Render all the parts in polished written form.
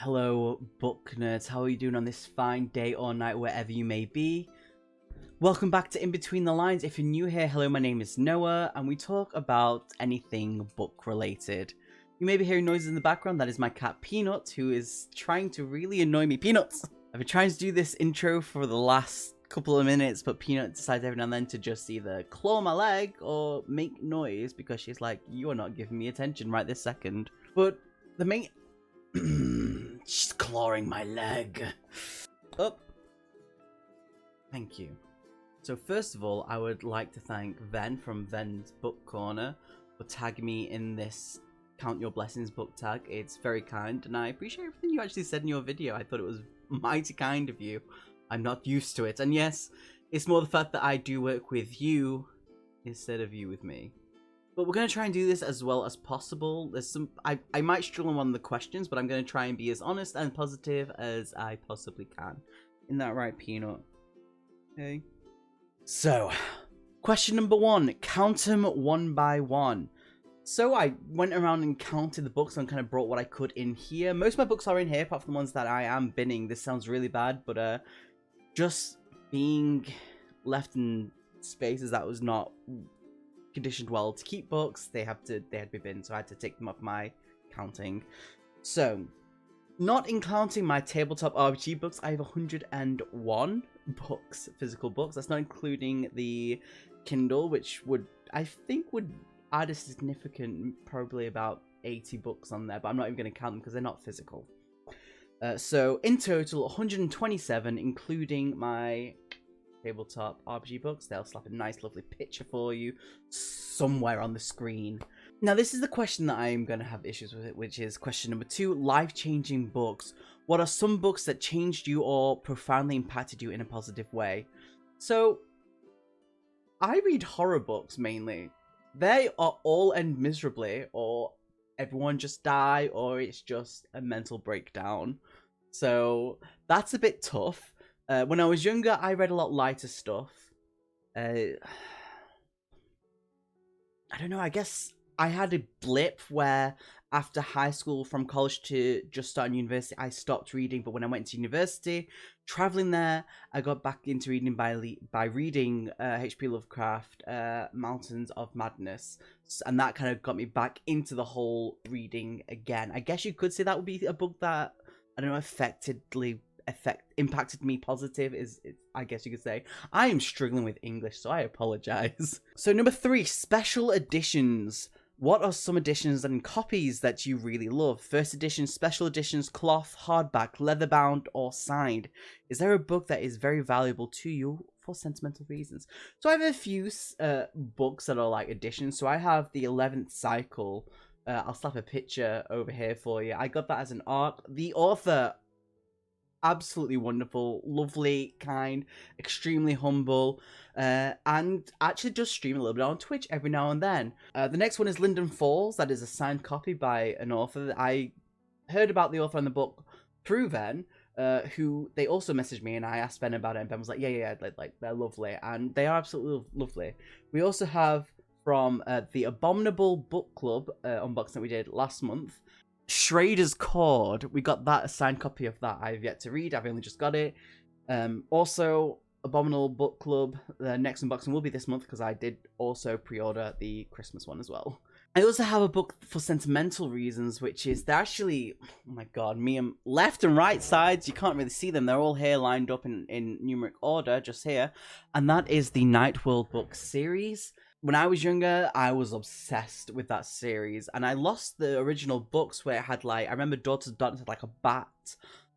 Hello, book nerds. How are you doing on this fine day or night, wherever you may be? Welcome back to In Between the Lines. If you're new here, hello, my name is Noah, and we talk about anything book related. You may be hearing noises in the background. That is my cat Peanut, who is trying to really annoy me. Peanuts! I've been trying to do this intro for the last couple of minutes, but Peanut decides every now and then to just either claw my leg or make noise because she's like, you are not giving me attention right this second. But the main... She's clawing my leg. Oh. Thank you. So first of all, I would like to thank Ven from Ven's Book Corner for tagging me in this Count Your Blessings book tag. It's very kind, and I appreciate everything you actually said in your video. I thought it was mighty kind of you. I'm not used to it. And yes, it's more the fact that I do work with you instead of you with me. But we're going to try and do this as well as possible. There's some I might struggle on one of the questions, but I'm going to try and be as honest and positive as I possibly can. Isn't that right, Peanut? Okay. So, question number 1. Count them one by one. So I went around and counted the books and kind of brought what I could in here. Most of my books are in here, apart from the ones that I am binning. This sounds really bad, but just being left in spaces that was not conditioned well to keep books, they had to be binned, so I had to take them off my counting. So, not in counting my tabletop RPG books, I have 101 books, physical books. That's not including the Kindle, which I think would add a significant, probably about 80 books on there, but I'm not even going to count them because they're not physical. So in total, 127, including my tabletop RPG books. They'll slap a nice lovely picture for you somewhere on the screen. Now this is the question that I am going to have issues with, which is question number 2. Life-changing books. What are some books that changed you or profoundly impacted you in a positive way? So I read horror books mainly. They are all end miserably, or everyone just die, or it's just a mental breakdown. So that's a bit tough. When I was younger, I read a lot lighter stuff. I don't know, I guess I had a blip where after high school, from college to just starting university, I stopped reading. But when I went to university, traveling there, I got back into reading by reading H.P. Lovecraft, Mountains of Madness. And that kind of got me back into the whole reading again. I guess you could say that would be a book that, I don't know, impacted me positive, I guess you could say. I am struggling with English, so I apologize. So number 3, special editions. What are some editions and copies that you really love? First edition, special editions, cloth, hardback, leather-bound, or signed? Is there a book that is very valuable to you for sentimental reasons? So I have a few books that are like editions. So I have the 11th Cycle. I'll slap a picture over here for you. I got that as an art. The author, absolutely wonderful, lovely, kind, extremely humble, and actually just stream a little bit on Twitch every now and then. The next one is Linden Falls. That is a signed copy by an author. I heard about the author on the book through Ven, who they also messaged me, and I asked Ben about it, and Ben was like, yeah, like they're lovely, and they are absolutely lovely. We also have from the Abominable Book Club unboxing that we did last month, Schrader's Cord. We got that, a signed copy of that. I've yet to read. I've only just got it. Also, Abominable Book Club. The next unboxing will be this month because I did also pre-order the Christmas one as well. I also have a book for sentimental reasons, which is, they're actually, oh my god, me and left and right sides. You can't really see them. They're all here lined up in numeric order, just here. And that is the Night World book series. When I was younger, I was obsessed with that series, and I lost the original books where it had, like, I remember Daughters of Darkness had, like, a bat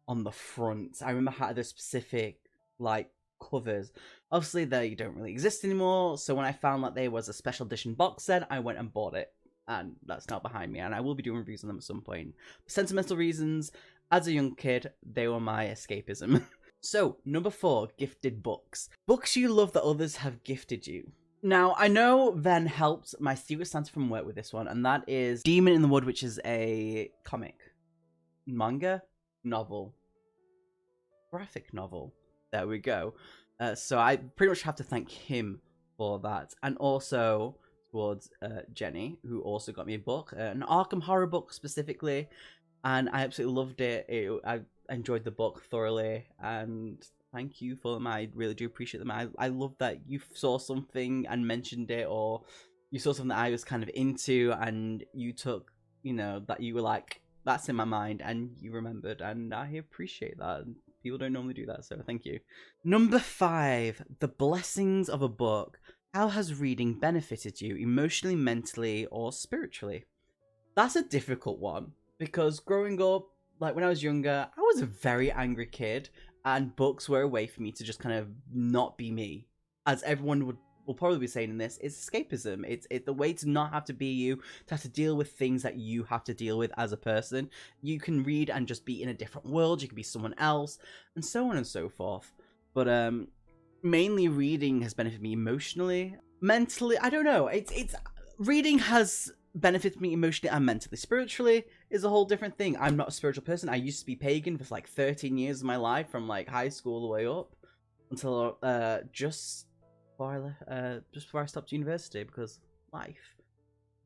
on the front. I remember how the specific, like, covers. Obviously, they don't really exist anymore, so when I found that there was a special edition box set, I went and bought it, and that's now behind me, and I will be doing reviews on them at some point. For sentimental reasons, as a young kid, they were my escapism. So, number 4, gifted books. Books you love that others have gifted you. Now, I know Ven helped my Secret Santa from work with this one, and that is Demon in the Wood, which is a comic, manga, novel, graphic novel. There we go. So I pretty much have to thank him for that. And also towards Jenny, who also got me a book, an Arkham horror book specifically. and I absolutely loved it. I enjoyed the book thoroughly, and thank you for them. I really do appreciate them. I love that you saw something and mentioned it, or you saw something that I was kind of into, and you took, you know, that you were like, that's in my mind, and you remembered, and I appreciate that. People don't normally do that, so thank you. Number 5, the blessings of a book. How has reading benefited you emotionally, mentally, or spiritually? That's a difficult one, because growing up, like when I was younger, I was a very angry kid, and books were a way for me to just kind of not be me. As everyone will probably be saying in this, it's escapism. It's the way to not have to be you, to have to deal with things that you have to deal with as a person. You can read and just be in a different world. You can be someone else, and so on and so forth. But mainly reading has benefited me emotionally, mentally. I don't know. It's reading has benefited me emotionally and mentally. Spiritually is a whole different thing. I'm not a spiritual person. I used to be pagan for like 13 years of my life, from like high school all the way up until just before I stopped university, because life.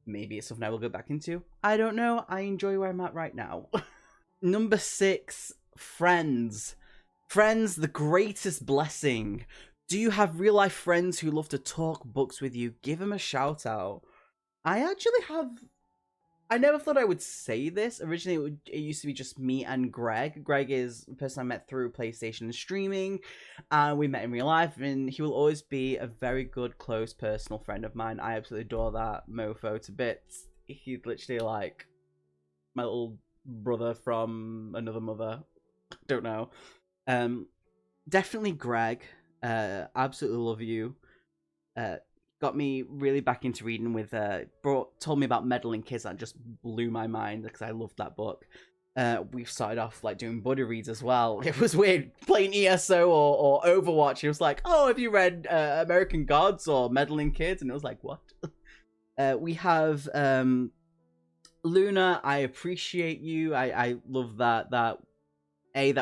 Maybe it's something I will go back into. I don't know. I enjoy where I'm at right now. Number 6, friends. Friends, the greatest blessing. Do you have real life friends who love to talk books with you? Give them a shout out. I actually have. I never thought I would say this. Originally, it used to be just me and Greg. Greg is the person I met through PlayStation and streaming. We met in real life, and he will always be a very good, close, personal friend of mine. I absolutely adore that mofo to bits. He's literally like my little brother from another mother. Don't know. Definitely Greg. Absolutely love you. Got me really back into reading with told me about Meddling Kids. That just blew my mind because I loved that book. We started off like doing buddy reads as well. It was weird playing ESO or Overwatch. It was like, oh, have you read American Gods or Meddling Kids? And it was like, what? We have Luna. I appreciate you. I love that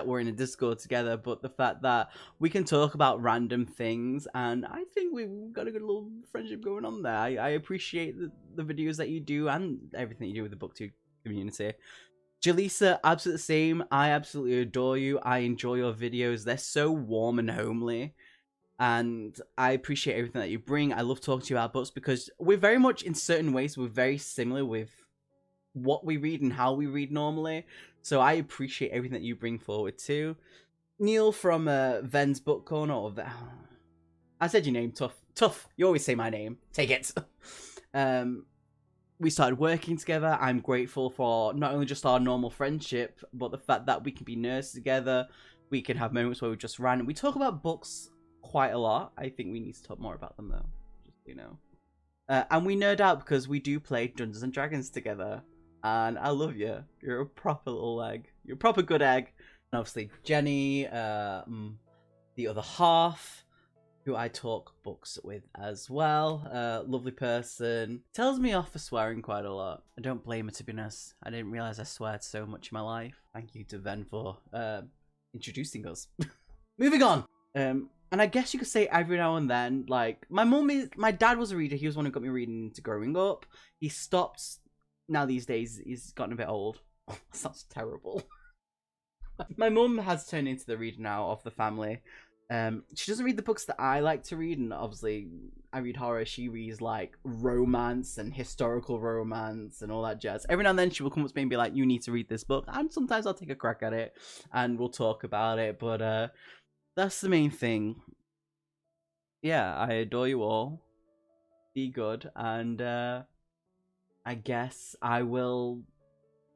we're in a Discord together, but the fact that we can talk about random things, and I think we've got a good little friendship going on there. I appreciate the videos that you do and everything you do with the booktube community. Jaleesa, absolutely the same. I absolutely adore you. I enjoy your videos. They're so warm and homely, and I appreciate everything that you bring. I love talking to you about books because we're very much, in certain ways, we're very similar with what we read and how we read normally. So I appreciate everything that you bring forward too. Neil from Ven's Book Corner, or I said your name, Tough. You always say my name. Take it. We started working together. I'm grateful for not only just our normal friendship, but the fact that we can be nerds together. We can have moments where we just ran. We talk about books quite a lot. I think we need to talk more about them though. Just, you know. And we nerd out because we do play Dungeons and Dragons together. And I love you. You're a proper little egg. You're a proper good egg. And obviously Jenny, the other half, who I talk books with as well. Lovely person. Tells me off for swearing quite a lot. I don't blame her, to be honest. I didn't realise I sweared so much in my life. Thank you to Ven for introducing us. Moving on. And I guess you could say every now and then, like, my dad was a reader. He was one who got me reading into growing up. He stopped. Now these days, he's gotten a bit old. That sounds terrible. My mum has turned into the reader now of the family. She doesn't read the books that I like to read, and obviously I read horror. She reads like romance and historical romance and all that jazz. Every now and then she will come up to me and be like, you need to read this book, and sometimes I'll take a crack at it and we'll talk about it. But that's the main thing. Yeah, I adore you all. Be good, and I guess I will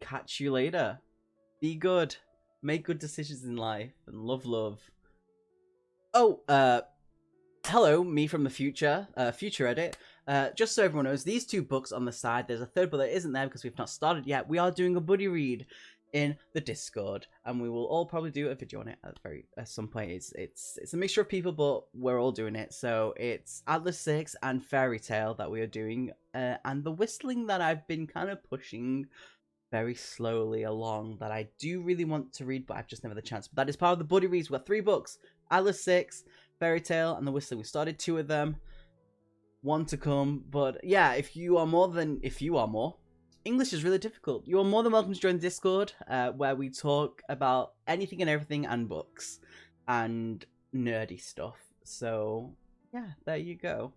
catch you later. Be good. Make good decisions in life. And love. Oh, hello, me from the future. Future edit. Just so everyone knows, these 2 books on the side, there's a third book that isn't there because we've not started yet. We are doing a buddy read in the Discord, and we will all probably do a video on it at some point. It's a mixture of people, but we're all doing it. So it's Atlas 6 and Fairy Tale that we are doing, and the Whistling that I've been kind of pushing very slowly along, that I do really want to read, but I've just never had the chance. But that is part of the buddy reads. We've got 3 books: Atlas 6, Fairy Tale, and the Whistling. We started 2 of them, 1 to come. But yeah, if you are more, English is really difficult. You are more than welcome to join the Discord, where we talk about anything and everything and books and nerdy stuff. So, yeah, there you go.